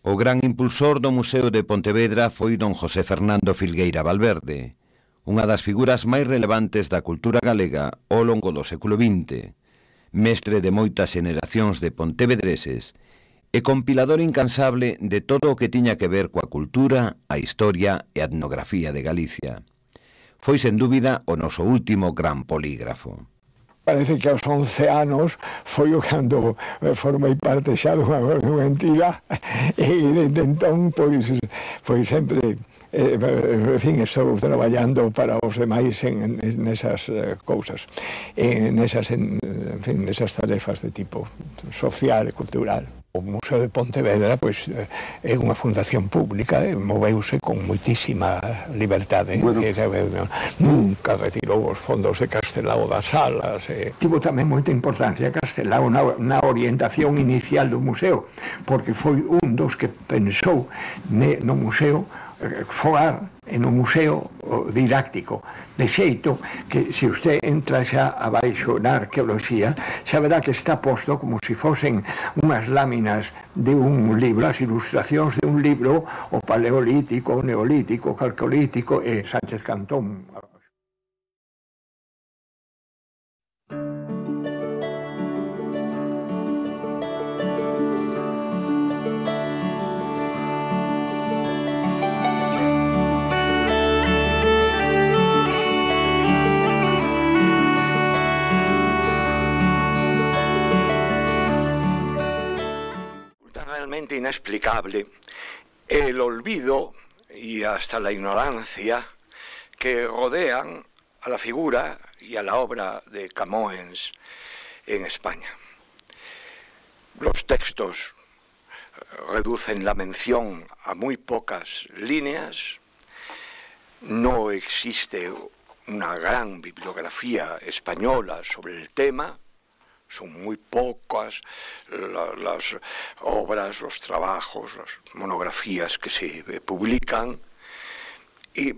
O gran impulsor do Museo de Pontevedra foi don José Fernando Filgueira Valverde, unha das figuras máis relevantes da cultura galega ao longo do século XX, mestre de moitas xeracións de pontevedreses e compilador incansable de todo o que tiña que ver coa cultura, a historia e a etnografía de Galicia. Foi, sen dúbida, o noso último gran polígrafo. Parece que aos 11 anos foi cando formei parte xa dunha entidade e desde entón, pois, foi sempre, en fin, estou traballando para os demais nesas cousas, nesas tarefas de tipo social e cultural. O Museo de Pontevedra pois, é unha fundación pública e moveuse con moitísima liberdade. Nunca retirou os fondos de Castelao das salas. Tivo tamén moita importancia Castelao na orientación inicial do museo, porque foi un dos que pensou no museo foar en un museo didáctico, de xeito que se usted entra xa abaixo na arqueoloxía, xa verá que está posto como se fosen unhas láminas de un libro, as ilustracións de un libro, o paleolítico, o neolítico, o calcolítico e Sánchez Cantón. Realmente inexplicable el olvido y hasta la ignorancia que rodean a la figura y a la obra de Camões en España. Los textos reducen la mención a muy pocas líneas, no existe una gran bibliografía española sobre el tema. Son muy pocas las obras, los trabajos, las monografías que se publican y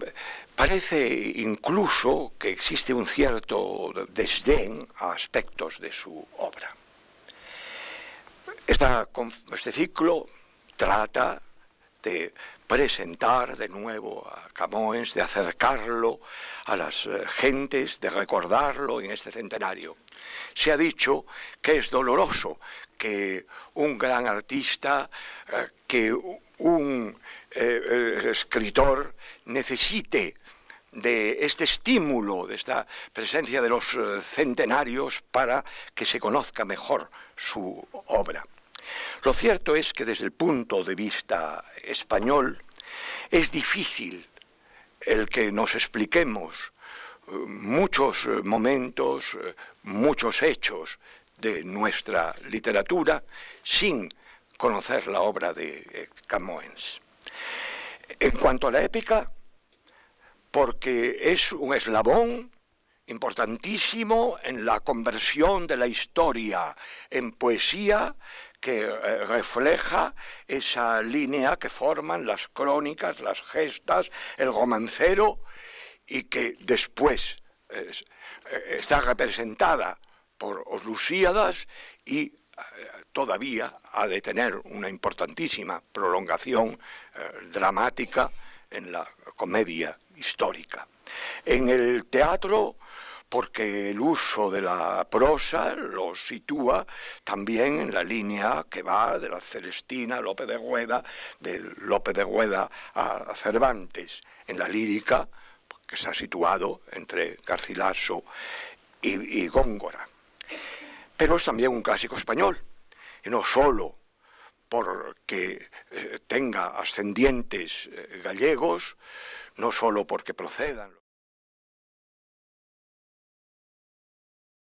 parece incluso que existe un cierto desdén a aspectos de su obra. Este ciclo trata de presentar de nuevo a Camões, de acercarlo a las gentes, de recordarlo en este centenario. Se ha dicho que es doloroso que un gran artista, que un escritor necesite de este estímulo, de esta presencia de los centenarios para que se conozca mejor su obra. Lo cierto es que desde el punto de vista español es difícil el que nos expliquemos muchos momentos, muchos hechos de nuestra literatura sin conocer la obra de Camões. En cuanto a la épica, porque es un eslabón importantísimo en la conversión de la historia en poesía que refleja esa línea que forman las crónicas, las gestas, el romancero, y que después está representada por Os Lusíadas y todavía ha de tener una importantísima prolongación dramática en la comedia histórica. En el teatro, porque el uso de la prosa lo sitúa también en la línea que va de la Celestina a Lope de Rueda, de Lope de Rueda a Cervantes. En la lírica, que está situado entre Garcilaso y Góngora. Pero es también un clásico español, y no solo porque tenga ascendientes gallegos, no solo porque procedan